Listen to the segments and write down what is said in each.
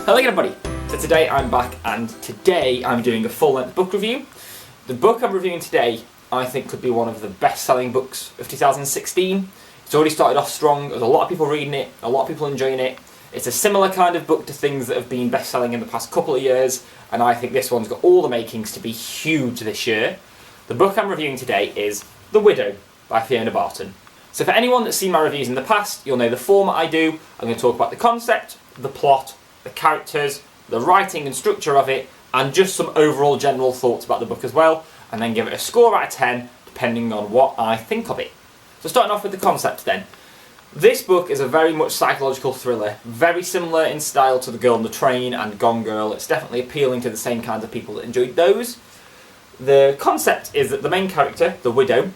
Hello everybody! So today I'm back and today I'm doing a full-length book review. The book I'm reviewing today I think could be one of the best-selling books of 2016. It's already started off strong, there's a lot of people reading it, a lot of people enjoying it. It's a similar kind of book to things that have been best-selling in the past couple of years, and I think this one's got all the makings to be huge this year. The book I'm reviewing today is The Widow by Fiona Barton. So for anyone that's seen my reviews in the past, you'll know the format I do. I'm going to talk about the concept, the plot, the characters, the writing and structure of it, and just some overall general thoughts about the book as well, and then give it a score out of 10 depending on what I think of it. So starting off with the concept then. This book is a very much psychological thriller, very similar in style to The Girl on the Train and Gone Girl. It's definitely appealing to the same kinds of people that enjoyed those. The concept is that the main character, the widow,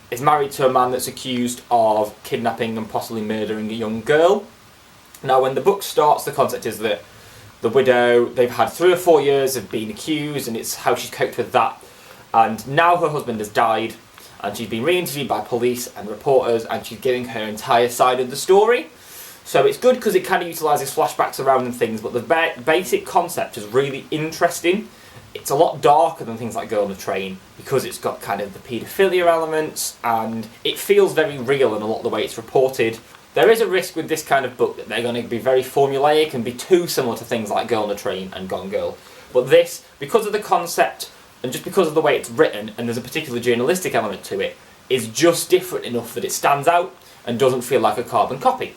is married to a man that's accused of kidnapping and possibly murdering a young girl. Now when the book starts, the concept is that the widow, they've had 3 or 4 years of being accused, and it's how she's coped with that. And now her husband has died, and she's been re-interviewed by police and reporters, and she's giving her entire side of the story. So it's good because it kind of utilises flashbacks around and things, but the basic concept is really interesting. It's a lot darker than things like Girl on the Train, because it's got kind of the paedophilia elements, and it feels very real in a lot of the way it's reported. There is a risk with this kind of book that they're going to be very formulaic and be too similar to things like Girl on the Train and Gone Girl. But this, because of the concept and just because of the way it's written, and there's a particular journalistic element to it, is just different enough that it stands out and doesn't feel like a carbon copy.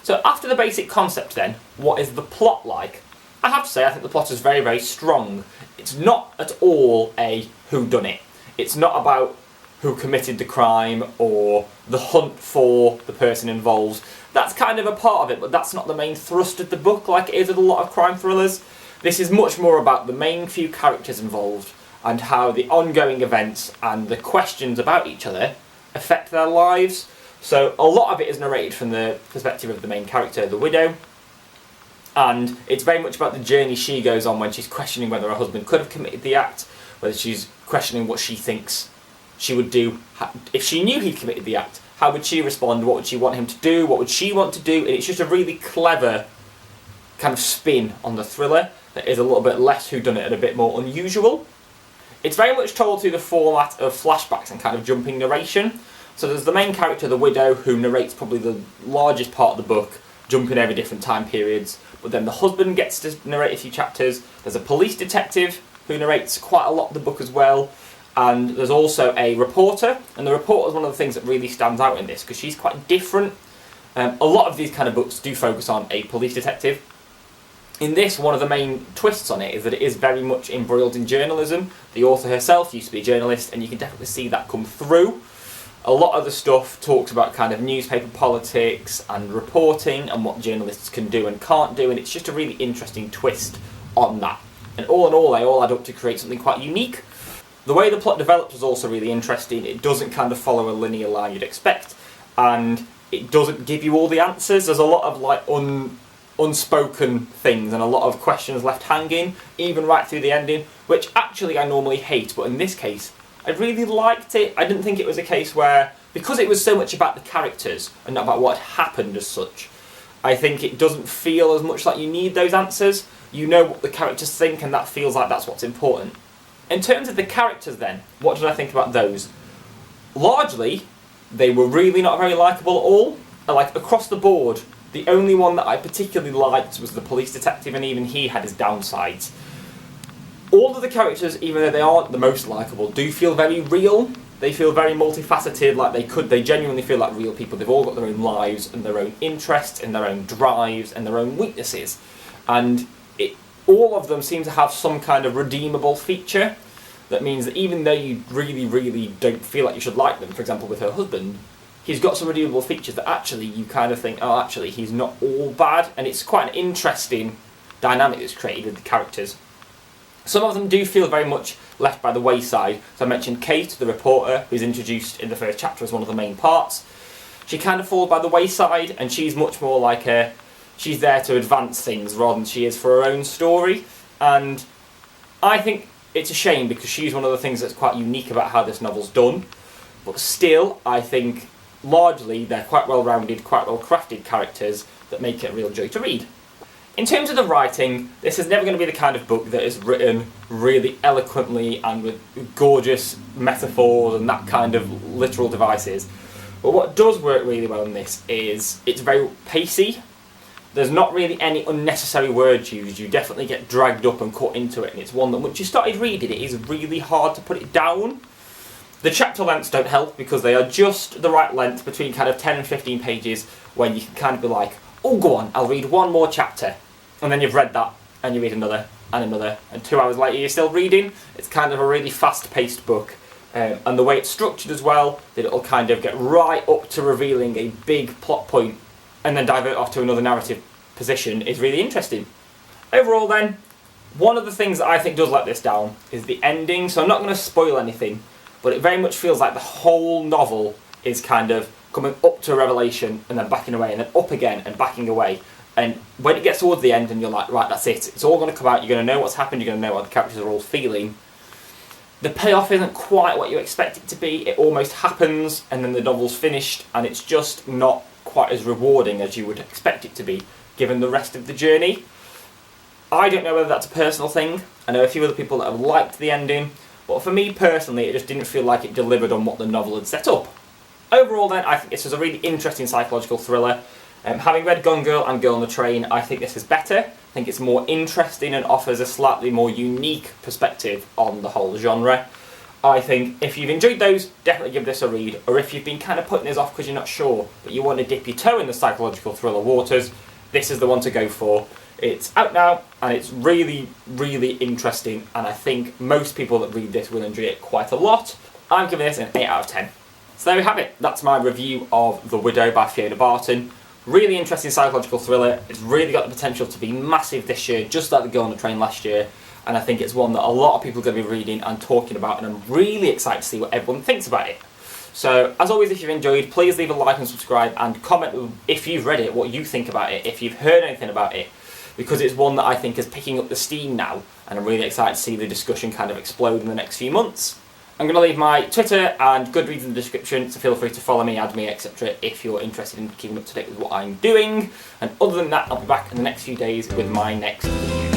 So after the basic concept then, what is the plot like? I have to say I think the plot is very, very strong. It's not at all a whodunit. It's not about who committed the crime or the hunt for the person involved. That's kind of a part of it, but that's not the main thrust of the book like it is with a lot of crime thrillers. This is much more about the main few characters involved and how the ongoing events and the questions about each other affect their lives. So a lot of it is narrated from the perspective of the main character, the widow, and it's very much about the journey she goes on when she's questioning whether her husband could have committed the act, whether she's questioning what she thinks she would do if she knew he'd committed the act. How would she respond? What would she want him to do? What would she want to do? And it's just a really clever kind of spin on the thriller that is a little bit less whodunit and a bit more unusual. It's very much told through the format of flashbacks and kind of jumping narration. So there's the main character, the widow, who narrates probably the largest part of the book, jumping over different time periods. But then the husband gets to narrate a few chapters. There's a police detective who narrates quite a lot of the book as well. And there's also a reporter, and the reporter is one of the things that really stands out in this because she's quite different. A lot of these kind of books do focus on a police detective. In this, one of the main twists on it is that it is very much embroiled in journalism. The author herself used to be a journalist, and you can definitely see that come through. A lot of the stuff talks about kind of newspaper politics and reporting and what journalists can do and can't do, and it's just a really interesting twist on that. And all in all, they all add up to create something quite unique. The way the plot develops is also really interesting. It doesn't kind of follow a linear line you'd expect, and it doesn't give you all the answers. There's a lot of like unspoken things and a lot of questions left hanging, even right through the ending, which actually I normally hate, but in this case, I really liked it. I didn't think it was a case where, because it was so much about the characters and not about what happened as such, I think it doesn't feel as much like you need those answers. You know what the characters think, and that feels like that's what's important. In terms of the characters then, what did I think about those? Largely, they were really not very likeable at all. Like, across the board, the only one that I particularly liked was the police detective, and even he had his downsides. All of the characters, even though they aren't the most likeable, do feel very real. They feel very multifaceted, like they genuinely feel like real people. They've all got their own lives and their own interests and their own drives and their own weaknesses. And all of them seem to have some kind of redeemable feature that means that even though you really, really don't feel like you should like them, for example with her husband, he's got some redeemable features that actually you kind of think, oh, actually he's not all bad, and it's quite an interesting dynamic that's created with the characters. Some of them do feel very much left by the wayside. So I mentioned Kate, the reporter, who's introduced in the first chapter as one of the main parts. She kind of falls by the wayside, and she's much more like she's there to advance things rather than she is for her own story. And I think it's a shame because she's one of the things that's quite unique about how this novel's done. But still, I think largely they're quite well-rounded, quite well-crafted characters that make it a real joy to read. In terms of the writing, this is never going to be the kind of book that is written really eloquently and with gorgeous metaphors and that kind of literal devices. But what does work really well in this is it's very pacey. There's not really any unnecessary words used. You definitely get dragged up and cut into it, and it's one that once you started reading it is really hard to put it down. The chapter lengths don't help because they are just the right length between kind of 10 and 15 pages when you can kind of be like, oh, go on, I'll read one more chapter. And then you've read that, and you read another, and another, and 2 hours later you're still reading. It's kind of a really fast-paced book. And the way it's structured as well, that it'll kind of get right up to revealing a big plot point and then divert off to another narrative position is really interesting. Overall then, one of the things that I think does let this down is the ending. So I'm not going to spoil anything, but it very much feels like the whole novel is kind of coming up to a revelation and then backing away and then up again and backing away. And when it gets towards the end and you're like, right, that's it, it's all going to come out, you're going to know what's happened, you're going to know what the characters are all feeling. The payoff isn't quite what you expect it to be. It almost happens and then the novel's finished and it's just not quite as rewarding as you would expect it to be, given the rest of the journey. I don't know whether that's a personal thing. I know a few other people that have liked the ending, but for me personally, it just didn't feel like it delivered on what the novel had set up. Overall then, I think this was a really interesting psychological thriller. Having read Gone Girl and Girl on the Train, I think this is better. I think it's more interesting and offers a slightly more unique perspective on the whole genre. I think if you've enjoyed those, definitely give this a read, or if you've been kind of putting this off because you're not sure, but you want to dip your toe in the psychological thriller waters, this is the one to go for. It's out now, and it's really, really interesting, and I think most people that read this will enjoy it quite a lot. I'm giving this an 8 out of 10. So there we have it. That's my review of The Widow by Fiona Barton. Really interesting psychological thriller. It's really got the potential to be massive this year, just like The Girl on the Train last year. And I think it's one that a lot of people are going to be reading and talking about, and I'm really excited to see what everyone thinks about it. So, as always, if you've enjoyed, please leave a like and subscribe, and comment if you've read it, what you think about it, if you've heard anything about it, because it's one that I think is picking up the steam now, and I'm really excited to see the discussion kind of explode in the next few months. I'm going to leave my Twitter and Goodreads in the description, so feel free to follow me, add me, etc. if you're interested in keeping up to date with what I'm doing. And other than that, I'll be back in the next few days with my next review.